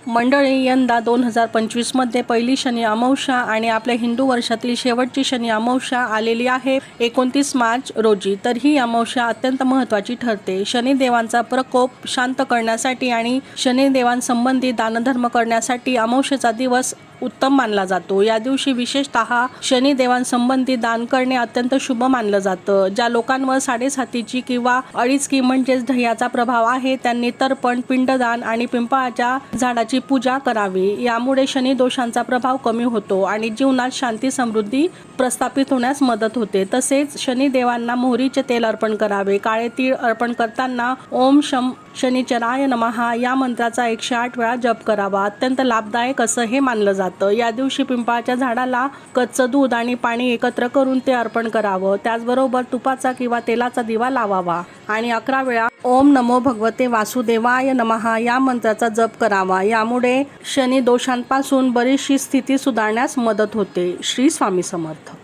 मंडळी, यंदा 2025मध्ये पहिली शनी अमावस्या आणि आपल्या हिंदू वर्षातील शेवटची शनी अमावस्या आलेली आहे 29 मार्च रोजी. तर ही अमावस्या अत्यंत महत्त्वाची ठरते. शनिदेवांचा प्रकोप शांत करण्यासाठी आणि शनिदेवांसंबंधी दानधर्म करण्यासाठी अमावस्येचा दिवस उत्तम मानला जातो. या दिवशी विशेषतः शनिदेवांसंबंधी दान करणे अत्यंत शुभ मानलं जातं. ज्या लोकांवर साडेसातीची किंवा अडीचकी म्हणजेच ढयाचा प्रभाव आहे त्यांनी तर्पण, पिंडदान आणि पिंपळाच्या झाडाची पूजा करावी. यामुळे शनी दोषांचा प्रभाव कमी होतो आणि जीवनात शांती समृद्धी प्रस्थापित होण्यास मदत होते. तसेच शनिदेवांना मोहरीचे तेल अर्पण करावे. काळे तीळ अर्पण करताना ओम शम शनिचराय नमः या मंत्राचा 108 वेळा जप करावा. अत्यंत लाभदायक असं हे मानलं जातं. या दिवशी पिंपळाच्या झाडाला कच्चं दूध आणि पाणी एकत्र करून ते अर्पण करावं. त्याचबरोबर तुपाचा किंवा तेलाचा दिवा लावावा आणि 11 वेळा ओम नमो भगवते वासुदेवाय नमः या मंत्राचा जप करावा. यामुळे शनी दोषांपासून बरीचशी स्थिती सुधारण्यास मदत होते. श्री स्वामी समर्थ.